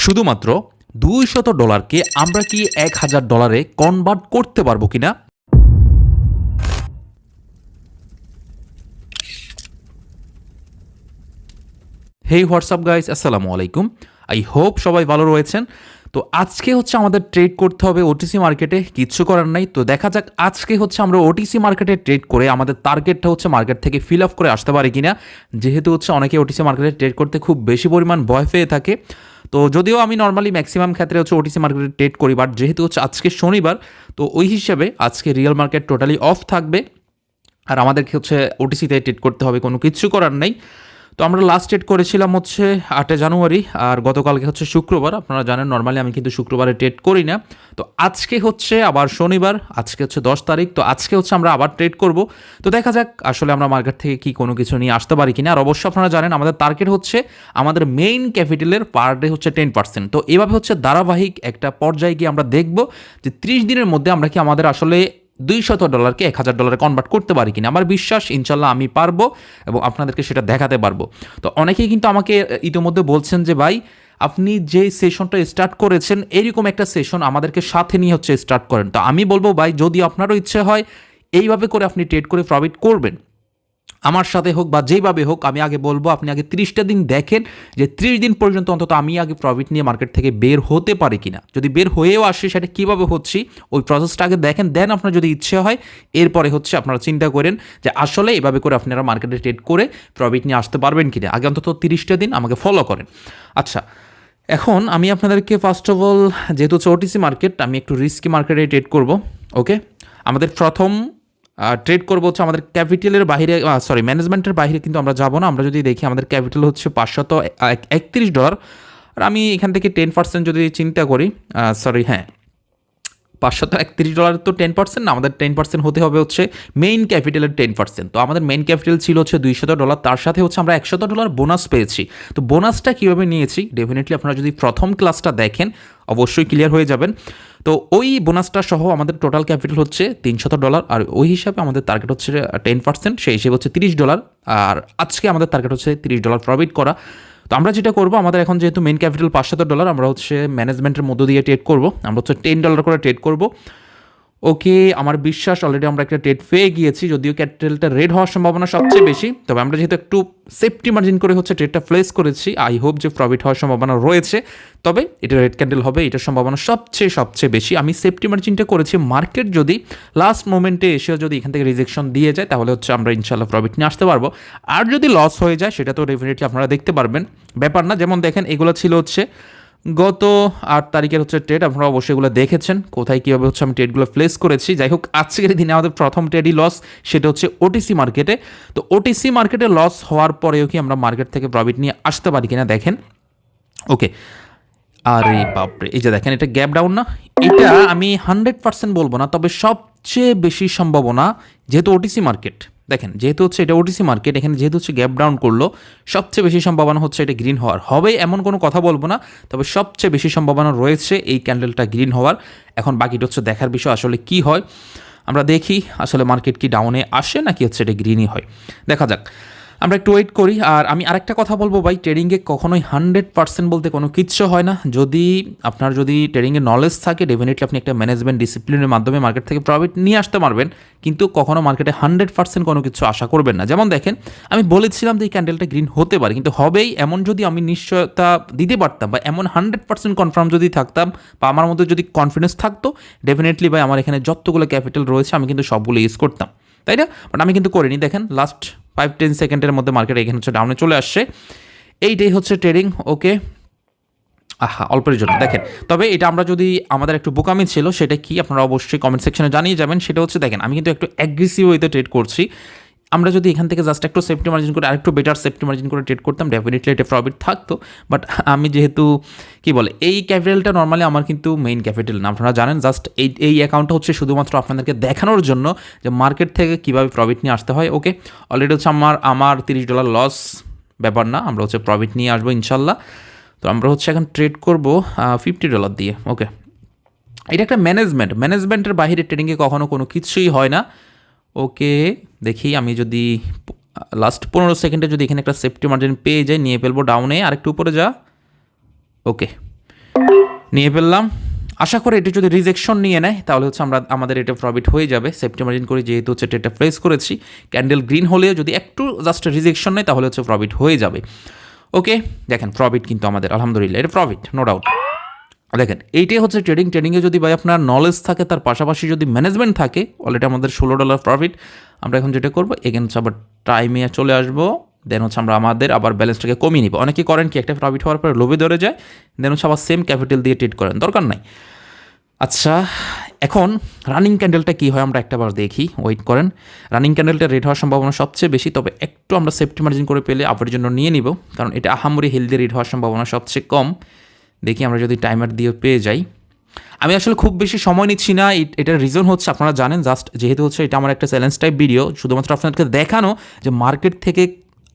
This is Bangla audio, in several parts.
শুধুমাত্র $200 আমরা কি $1000 কনভার্ট করতে পারবো কিনা? হেই হোয়াটসঅ্যাপ গাইস, আসসালামু আলাইকুম। আই হোপ সবাই ভালো রয়েছেন। তো আজকে হচ্ছে আমাদের ট্রেড করতে হবে ওটিসি মার্কেটে, কিচ্ছু করার নাই। তো দেখা যাক আজকে হচ্ছে আমরা ওটিসি মার্কেটে ট্রেড করে আমাদের টার্গেটটা হচ্ছে মার্কেট থেকে ফিল আপ করে আসতে পারি কিনা। যেহেতু হচ্ছে অনেকে ওটিসি মার্কেটে ট্রেড করতে খুব বেশি পরিমাণ ভয় পেয়ে থাকে। তো যদিও আমি নর্মালি ম্যাক্সিমাম ক্ষেত্রে হচ্ছে ওটিসি মার্কেটে ট্রেড করি, বাট যেহেতু হচ্ছে আজকে শনিবার, তো ওই হিসাবে আজকে রিয়েল মার্কেট টোটালি অফ থাকবে আর আমাদেরকে হচ্ছে ওটিসিতে ট্রেড করতে হবে, কোনো কিছু করার নেই। তো আমরা লাস্ট ট্রেড করেছিলাম হচ্ছে 8 জানুয়ারি, আর গতকালকে হচ্ছে শুক্রবার। আপনারা জানেন নর্মালি আমি কিন্তু শুক্রবারে ট্রেড করি না। তো আজকে হচ্ছে আবার শনিবার, আজকে হচ্ছে 10 তারিখ। তো আজকে হচ্ছে আমরা আবার ট্রেড করব। তো দেখা যাক আসলে আমরা মার্কেট থেকে কি কোনো কিছু নিয়ে আসতে পারি কিনা। আর অবশ্যই আপনারা জানেন আমাদের টার্গেট হচ্ছে আমাদের মেইন ক্যাপিটালের পার ডে হচ্ছে 10%। তো এভাবে হচ্ছে ধারাবাহিক একটা পর্যায়ে গিয়ে আমরা দেখব যে 30 দিনের মধ্যে আমরা কি আমাদের আসলে $200কে $1000 কনভার্ট করতে পারি কিনা। আমার বিশ্বাস ইনশাল্লাহ আমি পারবো এবং আপনাদেরকে সেটা দেখাতে পারবো। তো অনেকেই কিন্তু আমাকে ইতিমধ্যে বলছেন যে ভাই, আপনি যে সেশনটা স্টার্ট করেছেন এরকম একটা সেশন আমাদেরকে সাথে নিয়ে হচ্ছে স্টার্ট করেন। তো আমি বলবো ভাই, যদি আপনারও ইচ্ছে হয় এইভাবে করে আপনি ট্রেড করে প্রফিট করবেন, আমার সাথে হোক বা যেইভাবে হোক, আমি আগে বলবো আপনি আগে 30টা দিন দেখেন যে 30 দিন পর্যন্ত অন্তত আমি আগে প্রফিট নিয়ে মার্কেট থেকে বের হতে পারি কিনা। যদি বের হয়েও আসে সেটা কীভাবে হচ্ছি ওই প্রসেসটা আগে দেখেন, দেন আপনার যদি ইচ্ছে হয় এরপরে হচ্ছে আপনারা চিন্তা করেন যে আসলে এভাবে করে আপনারা মার্কেটে ট্রেড করে প্রফিট নিয়ে আসতে পারবেন কিনা। আগে অন্তত 30টা দিন আমাকে ফলো করেন। আচ্ছা, এখন আমি আপনাদেরকে ফার্স্ট অফ অল, যেহেতু হচ্ছে ওটিসি মার্কেট, আমি একটু রিস্কি মার্কেটে ট্রেড করব। ওকে, আমাদের প্রথম ট্রেড করবো হচ্ছে আমাদের ক্যাপিটালের বাইরে, ম্যানেজমেন্টের বাইরে কিন্তু আমরা যাবো না। আমরা যদি দেখি আমাদের ক্যাপিটাল হচ্ছে $531, আর আমি এখান থেকে 10% যদি চিন্তা করি, হ্যাঁ, $531 তো 10% না, আমাদের 10% হতে হবে হচ্ছে মেইন ক্যাপিটালের 10%। তো আমাদের মেইন ক্যাপিটাল ছিল হচ্ছে $200, তার সাথে হচ্ছে আমরা $100 বোনাস পেয়েছি। তো বোনাসটা কীভাবে নিয়েছি ডেফিনেটলি আপনারা যদি প্রথম ক্লাসটা দেখেন অবশ্যই ক্লিয়ার হয়ে যাবেন। তো ওই বোনাসটা সহ আমাদের টোটাল ক্যাপিটাল হচ্ছে $300, আর ওই হিসাবে আমাদের টার্গেট হচ্ছে 10%, সেই হিসেবে হচ্ছে $30। আর আজকে আমাদের টার্গেট হচ্ছে $30 প্রফিট করা। তো আমরা যেটা করবো, আমাদের এখন যেহেতু মেন ক্যাপিটাল $500, আমরা হচ্ছে ম্যানেজমেন্টের মধ্য দিয়ে ট্রেড করবো। আমরা হচ্ছে $10 করে ট্রেড করবো। ওকে, আমার বিশ্বাস অলরেডি আমরা একটা ট্রেড পেয়ে গিয়েছি, যদিও ক্যাপিটালটা রেড হওয়ার সম্ভাবনা সবচেয়ে বেশি। তবে আমরা যেহেতু একটু সেফটি মার্জিন করে হচ্ছে ট্রেডটা প্লেস করেছি, আই হোপ যে প্রফিট হওয়ার সম্ভাবনা রয়েছে। তবে এটা রেড ক্যান্ডেল হবে, এটার সম্ভাবনা সবচেয়ে বেশি। আমি সেফটি মার্জিনটা করেছি, মার্কেট যদি লাস্ট মোমেন্টে এসেও যদি এখান থেকে রিজেকশন দিয়ে যায় তাহলে হচ্ছে আমরা ইনশাল্লাহ প্রফিট নিয়ে আসতে পারবো। আর যদি লস হয়ে যায় সেটা তো ডেফিনেটলি আপনারা দেখতে পারবেন, ব্যাপার না। যেমন দেখেন, এগুলো ছিল হচ্ছে গত 8 তারিখের হচ্ছে ট্রেড, আপনারা অবশ্যই এগুলো দেখেছেন কোথায় কীভাবে হচ্ছে আমি ট্রেডগুলো প্লেস করেছি। যাই হোক, আজকের দিনে আমাদের প্রথম ট্রেডই লস, সেটা হচ্ছে ওটিসি মার্কেটে। তো ওটিসি মার্কেটে লস হওয়ার পরেও কি আমরা মার্কেট থেকে প্রফিট নিয়ে আসতে পারি কিনা দেখেন। ওকে, আরে বাপরে, এই যে দেখেন এটা গ্যাপ ডাউন না, এটা আমি 100% বলবো না, তবে সবচেয়ে বেশি সম্ভাবনা, যেহেতু ওটিসি মার্কেট, দেখেন যেহেতু হচ্ছে এটা ওটিসি মার্কেট, এখানে যেহেতু হচ্ছে গ্যাপ ডাউন করলো, সবচেয়ে বেশি সম্ভাবনা হচ্ছে এটা গ্রিন হওয়ার। হবে এমন কোনো কথা বলবো না, তবে সবচেয়ে বেশি সম্ভাবনা রয়েছে এই ক্যান্ডেলটা গ্রিন হওয়ার। এখন বাকিটা হচ্ছে দেখার বিষয় আসলে কি হয়। আমরা দেখি আসলে মার্কেট কি ডাউনে আসে নাকি হচ্ছে এটা গ্রিনই হয়, দেখা যাক। আমরা একটু ওয়েট করি। আর আমি আরেকটা কথা বলবো ভাই, ট্রেডিংয়ে কখনোই 100% বলতে কোনো কিচ্ছু হয় না। আপনার যদি ট্রেডিংয়ে নলেজ থাকে, ডেফিনেটলি আপনি একটা ম্যানেজমেন্ট ডিসিপ্লিনের মাধ্যমে মার্কেট থেকে প্রফিট নিয়ে আসতে পারবেন, কিন্তু কখনো মার্কেটে 100% কোনো কিছু আশা করবেন না। যেমন দেখেন, আমি বলেছিলাম যে এই ক্যান্ডেলটা গ্রিন হতে পারে, কিন্তু হবেই এমন যদি আমি নিশ্চয়তা দিতে পারতাম, বা এমন 100% কনফার্ম যদি থাকতাম, বা আমার মধ্যে যদি কনফিডেন্স থাকতো, ডেফিনেটলি ভাই আমার এখানে যতগুলো ক্যাপিটাল রয়েছে আমি কিন্তু সবগুলো ইউজ করতাম, তাই না? বাট আমি কিন্তু করিনি। দেখেন লাস্ট 5-10 সেকেন্ডের মধ্যে মার্কেট এখানে হচ্ছে ডাউনে চলে আসছে। এইটাই হচ্ছে ট্রেডিং। ওকে, অল্পের জন্য দেখেন। তবে এটা আমরা যদি, আমাদের একটু বোকামি ছিল, সেটা কি আপনারা অবশ্যই কমেন্ট সেকশনে জানিয়ে যাবেন। সেটা হচ্ছে দেখেন, আমি কিন্তু একটু অ্যাগ্রেসিভ ওয়েতে ট্রেড করছি। আমরা যদি এখান থেকে জাস্ট একটু সেফটি মার্জিন করে, আরেকটু বেটার সেফটি মার্জিন করে ট্রেড করতাম, ডেফিনেটলি এটা প্রফিট থাকতো। বাট আমি যেহেতু এই ক্যাপিটালটা নর্মালি আমার কিন্তু মেইন ক্যাপিটাল না, আপনারা জানেন। জাস্ট এই অ্যাকাউন্টটা হচ্ছে শুধুমাত্র আপনাদেরকে দেখানোর জন্য যে মার্কেট থেকে কীভাবে প্রফিট নিয়ে আসতে হয়। ওকে, অলরেডি হচ্ছে আমার $30 লস, ব্যাপার না, আমরা হচ্ছে প্রফিট নিয়ে আসবো ইনশাল্লাহ। তো আমরা হচ্ছে এখন ট্রেড করবো $50 দিয়ে। ওকে, এটা একটা ম্যানেজমেন্টের বাইরে ট্রেডিংয়ে কখনো কোনো কিছুই হয় না। ওকে, দেখি আমি যদি লাস্ট 15 সেকেন্ডে যদি এখানে একটা সেফটি মার্জিন পেয়ে যাই, নিয়ে ফেলবো ডাউনে, আরেকটু উপরে যা। ওকে, নিয়ে ফেললাম। আশা করি এটি যদি রিজেকশন নিয়ে নেয় তাহলে হচ্ছে আমাদের এটা প্রফিট হয়ে যাবে। সেফটি মার্জিন করে যেহেতু হচ্ছে এটা প্রেস করেছি, ক্যান্ডেল গ্রিন হলেও যদি একটু জাস্ট রিজেকশন নেয় তাহলে হচ্ছে প্রফিট হয়ে যাবে। ওকে, দেখেন প্রফিট কিন্তু আমাদের আলহামদুলিল্লাহ, এটা প্রফিট নো ডাউট। দেখেন এইটাই হচ্ছে ট্রেডিংয়ে যদি ভাই আপনার নলেজ থাকে, তার পাশাপাশি যদি ম্যানেজমেন্ট থাকে, অলরেডি আমাদের $16 প্রফিট। আমরা এখন যেটা করবো, এখানে হচ্ছে আবার টাইমে চলে আসবো, দেন হচ্ছে আমরা আমাদের আবার ব্যালেন্সটাকে কমিয়ে নিব। অনেকে করেন কি, একটা প্রফিট হওয়ার পরে লোভে ধরে যায়, দেন হচ্ছে আবার সেম ক্যাপিটাল দিয়ে ট্রেড করেন, দরকার নাই। আচ্ছা, এখন রানিং ক্যান্ডেলটা কী হয় আমরা একটাবার দেখি, ওয়েট করেন। রানিং ক্যান্ডেলটা রেড হওয়ার সম্ভাবনা সবচেয়ে বেশি, তবে একটু আমরা সেফটি মার্জিন করে পেলে আপনার জন্য নিয়ে নিব, কারণ এটা আহামরি হেলদি রেড হওয়ার সম্ভাবনা সবচেয়ে কম। দেখি আমরা যদি টাইমার দিয়ে পেয়ে যাই। আমি আসলে খুব বেশি সময় নিচ্ছি না, এটার রিজন হচ্ছে আপনারা জানেন, জাস্ট যেহেতু হচ্ছে এটা আমার একটা চ্যালেঞ্জ টাইপ ভিডিও, শুধুমাত্র আপনাদেরকে দেখানো যে মার্কেট থেকে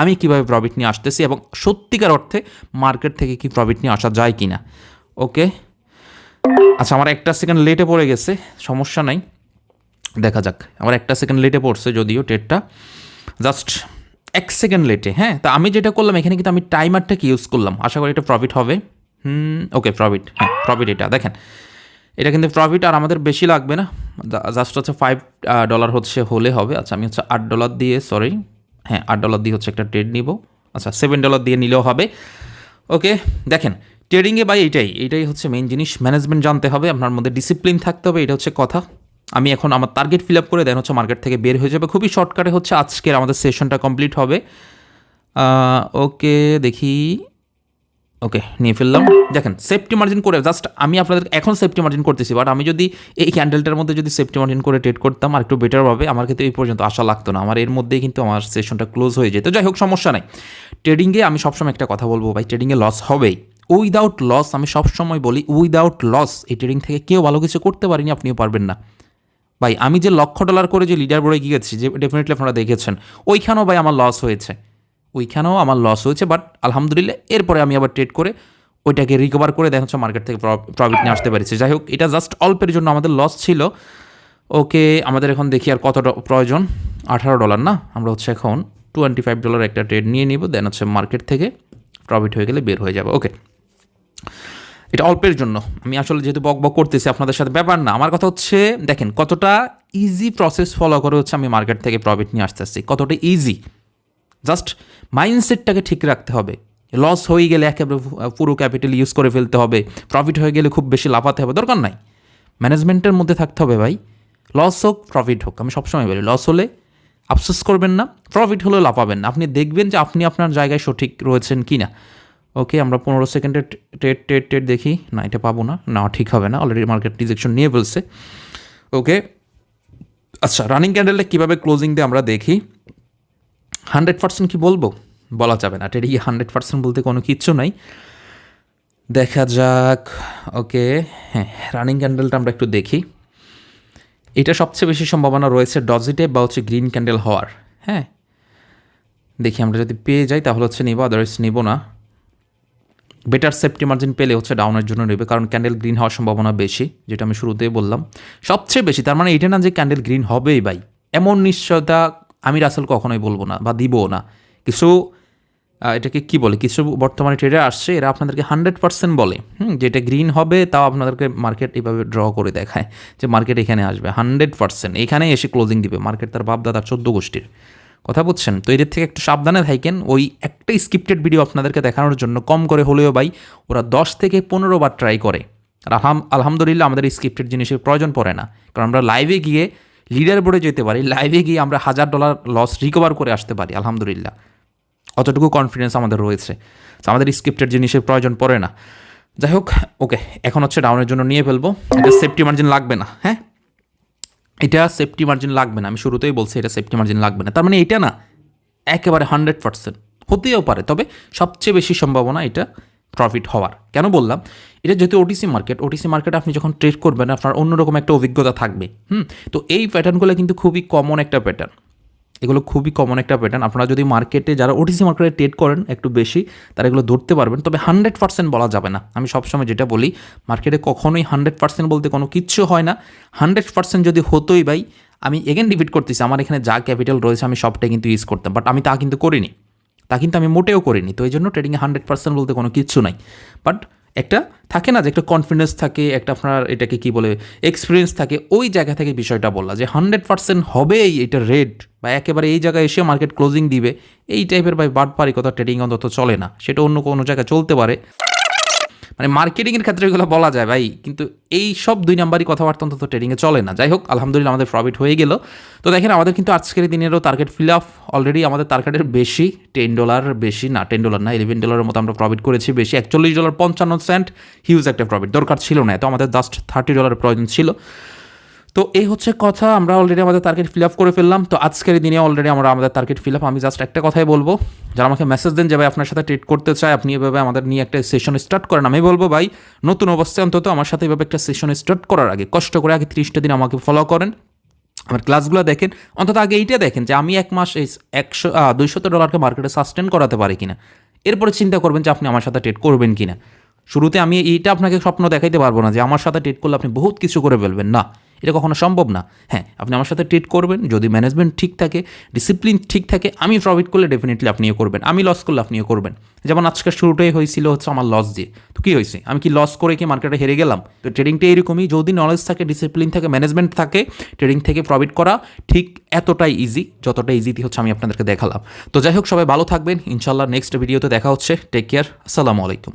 আমি কীভাবে প্রফিট নিয়ে আসতেছি এবং সত্যিকার অর্থে মার্কেট থেকে কি প্রফিট নিয়ে আসা যায় কি না। ওকে, আচ্ছা আমার 1 সেকেন্ড লেটে পড়ে গেছে, সমস্যা নাই, দেখা যাক। আমার 1 সেকেন্ড লেটে পড়ছে যদিও ট্রেডটা, জাস্ট 1 সেকেন্ড লেটে। হ্যাঁ, তা আমি যেটা করলাম এখানে কিন্তু আমি টাইমারটাকে ইউজ করলাম, আশা করি এটা প্রফিট হবে। ওকে প্রফিট, হ্যাঁ প্রফিট এটা দেখেন, এটা কিন্তু প্রফিট আর আমাদের বেশি লাগবে না, জাস্ট হচ্ছে $5 হচ্ছে হলে হবে। আচ্ছা আমি হচ্ছে $8 দিয়ে, সরি হ্যাঁ $8 দিয়ে হচ্ছে একটা ট্রেড নিব। আচ্ছা $7 দিয়ে নিলেও হবে। ওকে দেখেন, ট্রেডিংয়ে ভাই এইটাই হচ্ছে মেইন জিনিস, ম্যানেজমেন্ট জানতে হবে, আপনার মধ্যে ডিসিপ্লিন থাকতে হবে, এটা হচ্ছে কথা। আমি এখন আমার টার্গেট ফিল আপ করে দেন হচ্ছে মার্কেট থেকে বের হয়ে যাবে, খুবই শর্টকাটে হচ্ছে আজকের আমাদের সেশনটা কমপ্লিট হবে। ওকে দেখি, ওকে নিয়ে ফেললাম। দেখেন সেফটি মার্জিন করে, জাস্ট আমি আপনাদের এখন সেফটি মার্জিন করতেছি, বাট আমি যদি এই ক্যান্ডেলটার মধ্যে যদি সেফটি মার্জিন করে ট্রেড করতাম আর একটু বেটারভাবে, আমার কিন্তু এই পর্যন্ত আশা লাগতো না, আমার এর মধ্যেই কিন্তু আমার সেশনটা ক্লোজ হয়ে যেত। যাই হোক সমস্যা নাই। ট্রেডিংয়ে আমি সবসময় একটা কথা বলবো ভাই, ট্রেডিংয়ে লস হবেই, উইদাউট লস, আমি সবসময় বলি উইদাউট লস এই ট্রেডিং থেকে কেউ ভালো কিছু করতে পারিনি, আপনিও পারবেন না ভাই। আমি যে $1,00,000 করে যে লিডার বোর্ডে গিয়েছি, যে ডেফিনেটলি আপনারা দেখেছেন, ওইখানেও ভাই আমার লস হয়েছে, বাট আলহামদুলিল্লাহ এরপরে আমি আবার ট্রেড করে ওইটাকে রিকভার করে দেখা হচ্ছে মার্কেট থেকে প্রফিট নিয়ে আসতে পেরেছি। যাই হোক, এটা জাস্ট অল্পের জন্য আমাদের লস ছিল। ওকে আমাদের এখন দেখি আর কত প্রয়োজন, $18 না, আমরা হচ্ছে এখন $25 একটা ট্রেড নিয়ে নিব, দেন হচ্ছে মার্কেট থেকে প্রফিট হয়ে গেলে বের হয়ে যাবে। ওকে, এটা অল্পের জন্য, আমি আসলে যেহেতু বক করতেছি আপনাদের সাথে, ব্যাপার না। আমার কথা হচ্ছে দেখেন কতটা ইজি প্রসেস ফলো করে হচ্ছে আমি মার্কেট থেকে প্রফিট নিয়ে আসতেছি, কতটা ইজি। জাস্ট মাইন্ডসেটটাকে ঠিক রাখতে হবে, লস হয়ে গেলে একেবারে পুরো ক্যাপিটাল ইউজ করে ফেলতে হবে, প্রফিট হয়ে গেলে খুব বেশি লাফাতে হবে, দরকার নাই। ম্যানেজমেন্টের মধ্যে থাকতে হবে ভাই, লস হোক প্রফিট হোক, আমি সবসময় বলি লস হলে আফসোস করবেন না, প্রফিট হলেও লাফাবেন না, আপনি দেখবেন যে আপনি আপনার জায়গায় সঠিক রয়েছেন কি না। ওকে আমরা 15 সেকেন্ডের ট্রেড দেখি, না এটা পাবো না, না ঠিক হবে না, অলরেডি মার্কেট রিজেকশন নিয়ে ফেলছে। ওকে আচ্ছা, রানিং ক্যান্ডেলটা কীভাবে ক্লোজিং দিয়ে আমরা দেখি। 100% কি বলবো, বলা যাবে না, ট্রেডিংয়ে 100% বলতে কোনো কিচ্ছু নাই, দেখা যাক। ওকে হ্যাঁ, রানিং ক্যান্ডেলটা আমরা একটু দেখি, এটা সবচেয়ে বেশি সম্ভাবনা রয়েছে ডজিটে বা হচ্ছে গ্রিন ক্যান্ডেল হওয়ার। হ্যাঁ দেখি আমরা যদি পেয়ে যাই তাহলে হচ্ছে নিব, আদারওয়াইজ নিব না। বেটার সেফটি মার্জিন পেলে হচ্ছে ডাউনের জন্য নেবে, কারণ ক্যান্ডেল গ্রিন হওয়ার সম্ভাবনা বেশি, যেটা আমি শুরুতেই বললাম সবচেয়ে বেশি। তার মানে এটা না যে ক্যান্ডেল গ্রিন হবেই ভাই, এমন নিশ্চয়তা আমি রাসেল কখনোই বলবো না বা দিবও না। কিছু এটাকে কি বলে, কিছু বর্তমানে ট্রেডার আসছে, এরা আপনাদেরকে 100% বলে যে এটা গ্রিন হবে, তাও আপনাদেরকে মার্কেট এইভাবে ড্র করে দেখায় যে মার্কেট এখানে আসবে 100%, এখানে এসে ক্লোজিং দিবে। মার্কেট তার বাপদাদা 14 গোষ্ঠীর কথা বুঝছেন, তো এদের থেকে একটু সাবধানে থাকেন। ওই একটা স্ক্রিপ্টেড ভিডিও আপনাদেরকে দেখানোর জন্য কম করে হলেও ভাই ওরা 10 থেকে 15 বার ট্রাই করে। আর আলহামদুলিল্লাহ আমাদের স্ক্রিপ্টেড জিনিসের প্রয়োজন পড়ে না, কারণ আমরা লাইভে গিয়ে লিডার বোর্ডে যেতে পারি, লাইভে গিয়ে আমরা $1000 লস রিকভার করে আসতে পারি আলহামদুলিল্লাহ, অতটুকু কনফিডেন্স আমাদের রয়েছে, তো আমাদের স্ক্রিপ্টেড জিনিসের প্রয়োজন পড়ে না। যাই হোক ওকে, এখন হচ্ছে ডাউনের জন্য নিয়ে ফেলবো, এটা সেফটি মার্জিন লাগবে না। হ্যাঁ এটা সেফটি মার্জিন লাগবে না, আমি শুরুতেই বলছি এটা সেফটি মার্জিন লাগবে না, তার মানে এটা না একেবারে 100% হতেও পারে, তবে সবচেয়ে বেশি সম্ভাবনা এটা প্রফিট হওয়ার। কেন বললাম, এটা যেহেতু ওটিসি মার্কেট আপনি যখন ট্রেড করবেন আপনার অন্যরকম একটা অভিজ্ঞতা থাকবে। তো এই প্যাটার্নগুলো কিন্তু খুবই কমন একটা প্যাটার্ন, এগুলো খুবই কমন একটা প্যাটার্ন। আপনারা যদি মার্কেটে যারা ওটিসি মার্কেটে ট্রেড করেন একটু বেশি, তারা এগুলো ধরতে পারবেন, তবে 100% বলা যাবে না। আমি সবসময় যেটা বলি, মার্কেটে কখনোই 100% বলতে কোনো কিচ্ছু হয় না। 100% যদি হতোই ভাই, আমি এগেন রিপিট করতেছি, আমার এখানে যা ক্যাপিটাল রয়েছে আমি সবটাই কিন্তু ইউজ করতাম, বাট আমি তা কিন্তু করিনি, তা কিন্তু আমি মোটেও করিনি। তো এই জন্য ট্রেডিংয়ে 100% বলতে কোনো কিচ্ছু নাই, বাট একটা থাকে না যে একটা কনফিডেন্স থাকে, একটা আপনার এটাকে কি বলে এক্সপিরিয়েন্স থাকে, ওই জায়গা থেকে বিষয়টা বললা যে 100% হবেই এটা রেড বা একেবারে এই জায়গায় এসে মার্কেট ক্লোজিং দিবে, এই টাইপের ভাই বাটপারি কথা ট্রেডিং অন্তত চলে না। সেটা অন্য কোনো জায়গায় চলতে পারে, মানে মার্কেটিংয়ের ক্ষেত্রে এগুলো বলা যায় ভাই, কিন্তু এই সব 2 নাম্বারই কথাবার্তা অন্তত ট্রেডিংয়ে চলে না। যাই হোক, আলহামদুলিল্লাহ আমাদের প্রফিট হয়ে গেল। তো দেখেন আমাদের কিন্তু আজকের দিনেরও টার্গেট ফিল আপ অলরেডি, আমাদের টার্গেটের বেশি, $10 বেশি না, $10 না, $11 মতো আমরা প্রফিট করেছি বেশি, $41.55, হিউজ একটা প্রফিট, দরকার ছিল না এত, আমাদের জাস্ট $30 প্রয়োজন ছিল। তো এই হচ্ছে কথা, আমরা অলরেডি আমাদের টার্গেট ফিল আপ করে ফেললাম। তো আজকের দিনে অলরেডি আমরা আমাদের টার্গেট ফিল আপ। আমি জাস্ট একটা কথাই বলবো, যারা আমাকে মেসেজ দেন যে ভাই আপনার সাথে ট্রেড করতে চায়, আপনি এভাবে আমাদের নিয়ে একটা সেশন স্টার্ট করেন, আমি বলবো ভাই নতুন অবস্থায় অন্তত আমার সাথে এভাবে একটা সেশন স্টার্ট করার আগে কষ্ট করে আগে 30টা দিন আমাকে ফলো করেন, আমার ক্লাসগুলো দেখেন, অন্তত আগে এইটা দেখেন যে আমি এক মাস এই $200 মার্কেটে সাস্টেন করাতে পারি কিনা, এরপরে চিন্তা করবেন যে আপনি আমার সাথে ট্রেড করবেন কিনা। শুরুতে আমি এইটা আপনাকে স্বপ্ন দেখাইতে পারবো না যে আমার সাথে ট্রেড করলে আপনি বহুত কিছু করে ফেলবেন, না, এটা কখনো সম্ভব না। হ্যাঁ, আপনি আমার সাথে ট্রেড করবেন যদি ম্যানেজমেন্ট ঠিক থাকে, ডিসিপ্লিন ঠিক থাকে, আমি প্রফিট করলে ডেফিনেটলি আপনিও করবেন, আমি লস করলে আপনিও করবেন। যেমন আজকের শুরুটাই হয়েছিল হচ্ছে আমার লস দিয়ে, তো কী হয়েছে, আমি কি লস করে কি মার্কেটে হেরে গেলাম? তো ট্রেডিংটা এরকমই, যদি নলেজ থাকে, ডিসিপ্লিন থাকে, ম্যানেজমেন্ট থাকে, ট্রেডিং থেকে প্রফিট করা ঠিক এতটাই ইজি যতটা ইজিটি হচ্ছে আমি আপনাদেরকে দেখালাম। তো যাই হোক, সবাই ভালো থাকবেন, ইনশাল্লাহ নেক্সট ভিডিওতে দেখা হচ্ছে। টেক কেয়ার, আসসালামু আলাইকুম।